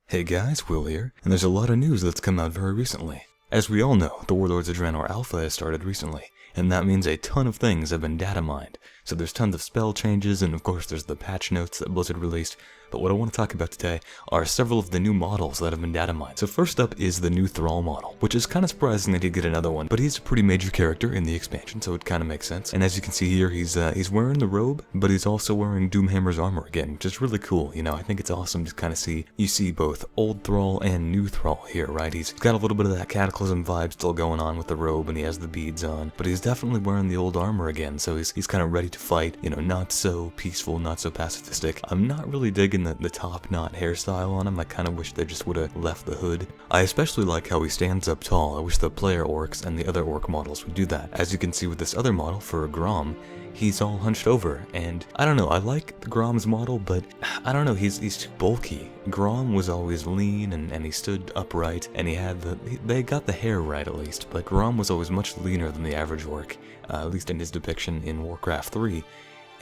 Hey guys, Will here, and there's a lot of news that's come out very recently. As we all know, the Warlords of Draenor Alpha has started recently, and that means a ton of things have been data mined. So there's tons of spell changes, and of course there's the patch notes that Blizzard released, but what I want to talk about today are several of the new models that have been data mined. So first up is the new Thrall model, which is kind of surprising that he'd get another one, but he's a pretty major character in the expansion, so it kind of makes sense. And as you can see here, he's wearing the robe, but he's also wearing Doomhammer's armor again, which is really cool. You know, I think it's awesome to kind of see both old Thrall and new Thrall here, right? He's got a little bit of that Cataclysm vibe still going on with the robe, and he has the beads on, but he's definitely wearing the old armor again, so he's kind of ready to fight, you know, not so peaceful, not so pacifistic. I'm not really digging the top knot hairstyle on him. I kind of wish they just would have left the hood. I especially like how he stands up tall. I wish the player orcs and the other orc models would do that. As you can see with this other model for Grom, he's all hunched over, and I don't know, I like the Grom's model, but I don't know, he's too bulky. Grom was always lean, and he stood upright, and they got the hair right at least, but Grom was always much leaner than the average orc, at least in his depiction in Warcraft 3.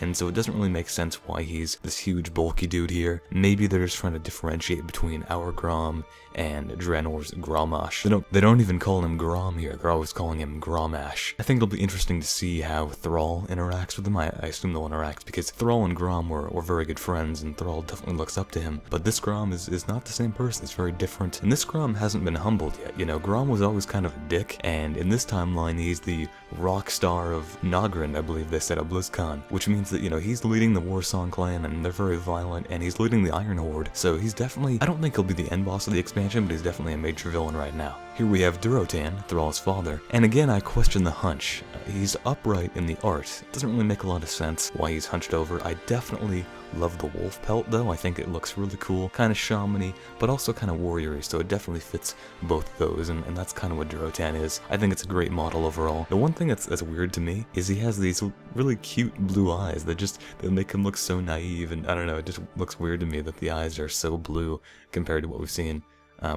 And so it doesn't really make sense why he's this huge bulky dude here. Maybe they're just trying to differentiate between our Grom and Draenor's Gromash. They don't even call him Grom here, they're always calling him Gromash. I think it'll be interesting to see how Thrall interacts with him. I assume they'll interact because Thrall and Grom were very good friends, and Thrall definitely looks up to him. But this Grom is not the same person, it's very different. And this Grom hasn't been humbled yet. You know, Grom was always kind of a dick, and in this timeline he's the rock star of Nagrin, I believe they said at BlizzCon, which means that, you know, he's leading the Warsong clan, and they're very violent, and he's leading the Iron Horde, so he's definitely, I don't think he'll be the end boss of the expansion, but he's definitely a major villain right now. Here we have Durotan, Thrall's father, and again I question the hunch. He's upright in the art. It doesn't really make a lot of sense why he's hunched over. I definitely love the wolf pelt though. I think it looks really cool, kind of shaman-y, but also kind of warrior-y, so it definitely fits both of those, and that's kind of what Durotan is. I think it's a great model overall. The one thing that's weird to me is he has these really cute blue eyes that make him look so naive, and I don't know, it just looks weird to me that the eyes are so blue compared to what we've seen.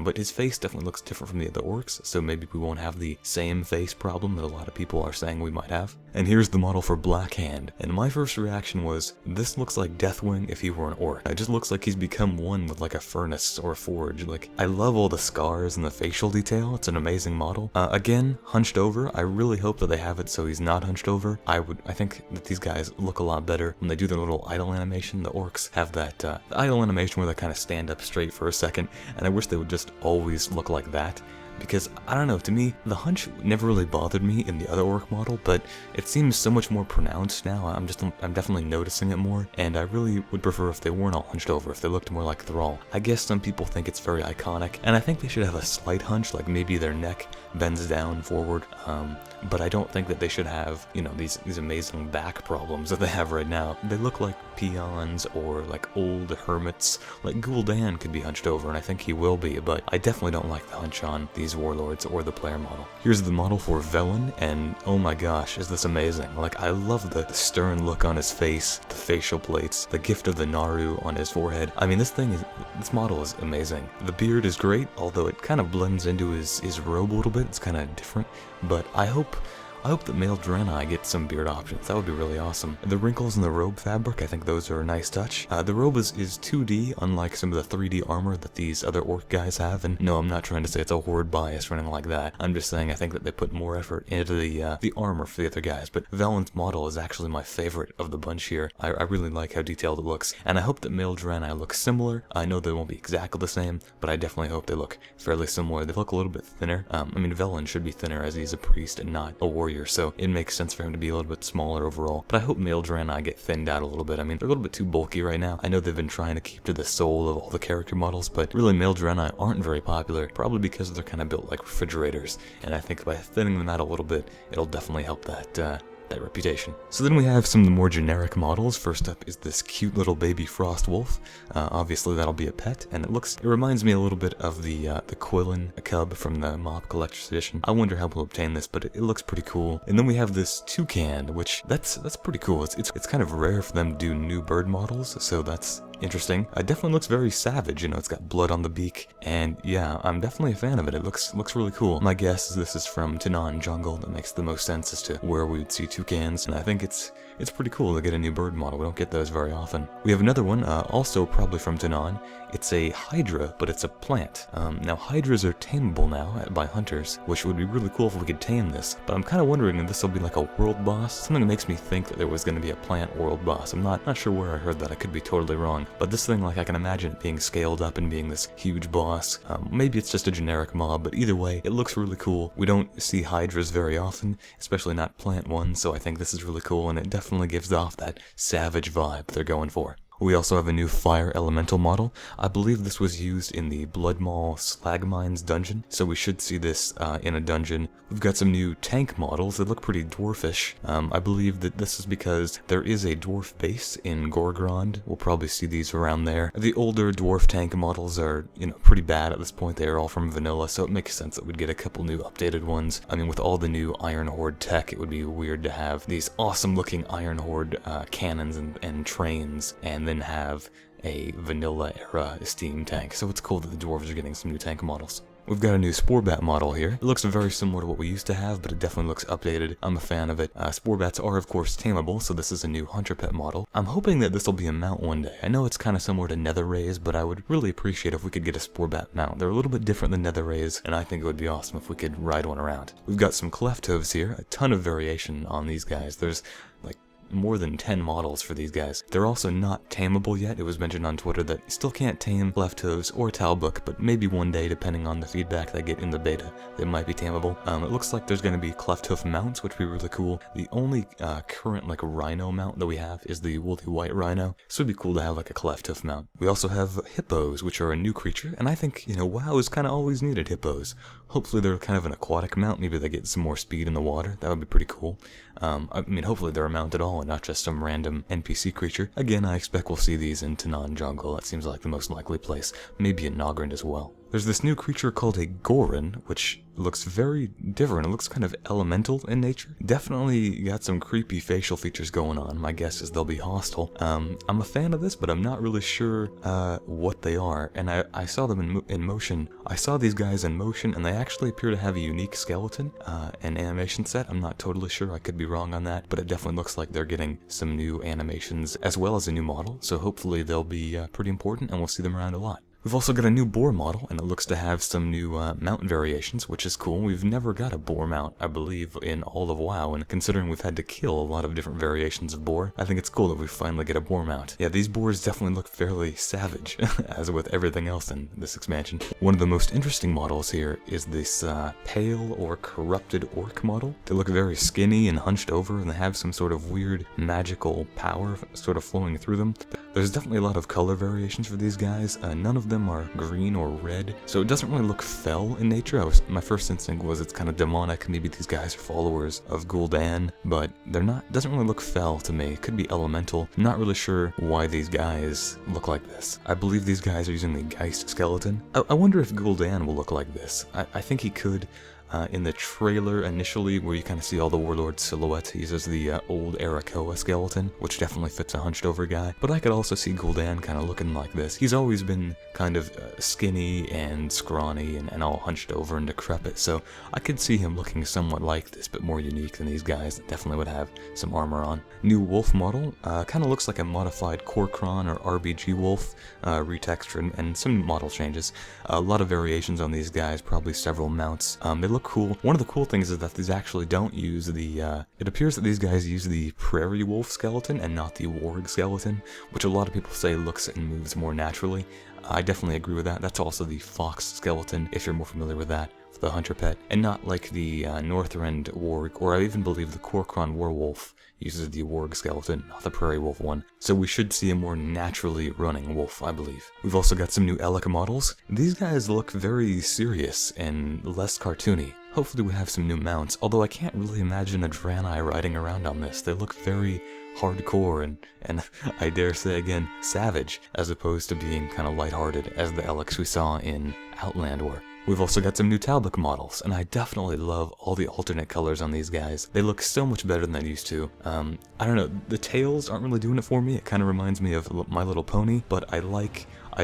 But his face definitely looks different from the other orcs, so maybe we won't have the same face problem that a lot of people are saying we might have. And here's the model for Blackhand, and my first reaction was, this looks like Deathwing if he were an orc. It just looks like he's become one with like a furnace or a forge. Like, I love all the scars and the facial detail, it's an amazing model. Again, hunched over, I really hope that they have it so he's not hunched over. I think that these guys look a lot better when they do their little idle animation. The orcs have that the idle animation where they kind of stand up straight for a second, and I wish they would just always look like that, because I don't know, to me the hunch never really bothered me in the other orc model, but it seems so much more pronounced now. I'm definitely noticing it more, and I really would prefer if they weren't all hunched over, if they looked more like Thrall. I guess some people think it's very iconic, and I think they should have a slight hunch, like maybe their neck bends down forward, but I don't think that they should have, you know, these amazing back problems that they have right now. They look like peons or like old hermits. Like Gul'dan could be hunched over, and I think he will be, but I definitely don't like the hunch on these warlords or the player model. Here's the model for Velen, and oh my gosh, is this amazing. Like, I love the stern look on his face, the facial plates, the gift of the Naru on his forehead. I mean, this model is amazing. The beard is great, although it kind of blends into his robe a little bit. It's kind of different, but I hope that male Draenei gets some beard options. That would be really awesome. The wrinkles in the robe fabric, I think those are a nice touch. The robe is 2D, unlike some of the 3D armor that these other orc guys have, and no, I'm not trying to say it's a horde bias or anything like that. I'm just saying I think that they put more effort into the armor for the other guys, but Velen's model is actually my favorite of the bunch here. I really like how detailed it looks, and I hope that male Draenei look similar. I know they won't be exactly the same, but I definitely hope they look fairly similar. They look a little bit thinner. I mean, Velen should be thinner as he's a priest and not a warrior, so it makes sense for him to be a little bit smaller overall. But I hope male Draenei get thinned out a little bit. I mean, they're a little bit too bulky right now. I know they've been trying to keep to the soul of all the character models, but really male Draenei aren't very popular, probably because they're kind of built like refrigerators, and I think by thinning them out a little bit, it'll definitely help that reputation. So then we have some of the more generic models. First up is this cute little baby Frostwolf. Obviously that'll be a pet, and it reminds me a little bit of the Quillen cub from the Mob Collector's Edition. I wonder how we'll obtain this, but it looks pretty cool. And then we have this Toucan, which that's pretty cool. It's kind of rare for them to do new bird models, so that's interesting. It definitely looks very savage, you know, it's got blood on the beak, and yeah, I'm definitely a fan of it. It looks really cool. My guess is this is from Tanan Jungle. That makes the most sense as to where we would see toucans, and I think it's it's pretty cool to get a new bird model. We don't get those very often. We have another one, also probably from Danon. It's a Hydra, but it's a plant. Now Hydras are tameable now by hunters, which would be really cool if we could tame this. But I'm kind of wondering if this will be like a world boss. Something that makes me think that there was going to be a plant world boss. I'm not sure where I heard that. I could be totally wrong. But this thing, like, I can imagine it being scaled up and being this huge boss. Maybe it's just a generic mob, but either way, it looks really cool. We don't see Hydras very often, especially not plant ones, so I think this is really cool, and it definitely gives off that savage vibe they're going for. We also have a new Fire Elemental model. I believe this was used in the Blood Maw Slag Mines dungeon, so we should see this in a dungeon. We've got some new tank models that look pretty dwarfish. I believe that this is because there is a dwarf base in Goran. We'll probably see these around there. The older dwarf tank models are, pretty bad at this point. They are all from vanilla, so it makes sense that we'd get a couple new updated ones. I mean, with all the new Iron Horde tech, it would be weird to have these awesome looking Iron Horde cannons and trains, and then have a vanilla era steam tank. So it's cool that the dwarves are getting some new tank models. We've got a new Sporebat model here. It looks very similar to what we used to have, but it definitely looks updated. I'm a fan of it. Sporebats are of course tameable, so this is a new hunter pet model. I'm hoping that this will be a mount one day. I know it's kind of similar to Nether Rays, but I would really appreciate if we could get a Sporebat mount. They're a little bit different than Nether Rays, and I think it would be awesome if we could ride one around. We've got some Cleft Hooves here, a ton of variation on these guys. There's like more than 10 models for these guys. They're also not tameable yet. It was mentioned on Twitter that you still can't tame Cleft Hooves or Talbook, but maybe one day, depending on the feedback they get in the beta, they might be tameable. It looks like there's going to be Cleft Hoof mounts, which would be really cool. The only current rhino mount that we have is the woolly white rhino, so it'd be cool to have like a Cleft Hoof mount. We also have hippos, which are a new creature, and I think, WoW has kind of always needed hippos. Hopefully they're kind of an aquatic mount. Maybe they get some more speed in the water. That would be pretty cool. I mean, hopefully they're a mount at all and not just some random NPC creature. Again, I expect we'll see these in Danon Jungle. That seems like the most likely place. Maybe in Nogrand as well. There's this new creature called a Goran, which looks very different. It looks kind of elemental in nature. Definitely got some creepy facial features going on. My guess is they'll be hostile. I'm a fan of this, but I'm not really sure what they are. And I saw them in motion. I saw these guys in motion, and they actually appear to have a unique skeleton and animation set. I'm not totally sure. I could be wrong on that, but it definitely looks like they're getting some new animations as well as a new model. So hopefully they'll be pretty important, and we'll see them around a lot. We've also got a new boar model, and it looks to have some new mount variations, which is cool. We've never got a boar mount, I believe, in all of WoW, and considering we've had to kill a lot of different variations of boar, I think it's cool that we finally get a boar mount. Yeah, these boars definitely look fairly savage, as with everything else in this expansion. One of the most interesting models here is this pale or corrupted orc model. They look very skinny and hunched over, and they have some sort of weird magical power sort of flowing through them. There's definitely a lot of color variations for these guys. None of them are green or red, so it doesn't really look fell in nature. My first instinct was it's kind of demonic. Maybe these guys are followers of Gul'dan, but they're not. Doesn't really look fell to me. It could be elemental. I'm not really sure why these guys look like this. I believe these guys are using the Geist skeleton. I wonder if Gul'dan will look like this. I think he could. In the trailer initially, where you kind of see all the warlord silhouettes, he uses the old Arakoa skeleton, which definitely fits a hunched over guy. But I could also see Gul'dan kind of looking like this. He's always been kind of skinny and scrawny and all hunched over and decrepit, so I could see him looking somewhat like this, but more unique than these guys that definitely would have some armor on. New wolf model, kind of looks like a modified Korkron or RBG wolf, retextured, and some model changes. A lot of variations on these guys, probably several mounts. They look cool. One of the cool things is that these actually don't use the, it appears that these guys use the prairie wolf skeleton and not the warg skeleton, which a lot of people say looks and moves more naturally. I definitely agree with that. That's also the fox skeleton, if you're more familiar with that, for the hunter pet, and not like the Northrend warg, or I even believe the Korkron werewolf uses the warg skeleton, not the prairie wolf one. So we should see a more naturally running wolf, I believe. We've also got some new Elec models. These guys look very serious and less cartoony. Hopefully we have some new mounts, although I can't really imagine a Draenei riding around on this. They look very hardcore and I dare say again, savage, as opposed to being kind of lighthearted as the Elecs we saw in Outland were. We've also got some new Talbook models, and I definitely love all the alternate colors on these guys. They look so much better than they used to. I don't know, the tails aren't really doing it for me. It kind of reminds me of My Little Pony, but I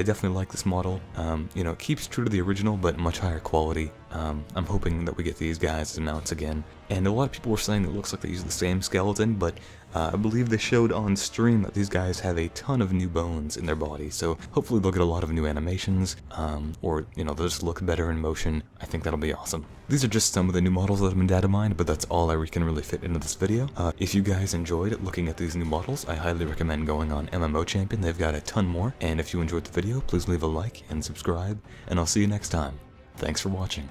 definitely like this model. It keeps true to the original, but much higher quality. I'm hoping that we get these guys as mounts again. And a lot of people were saying it looks like they use the same skeleton, but I believe they showed on stream that these guys have a ton of new bones in their body, so hopefully they'll get a lot of new animations, or, you know, they'll just look better in motion. I think that'll be awesome. These are just some of the new models that have been data mined, but that's all I can really fit into this video. If you guys enjoyed looking at these new models, I highly recommend going on MMO Champion. They've got a ton more, and if you enjoyed the video, please leave a like and subscribe, and I'll see you next time. Thanks for watching.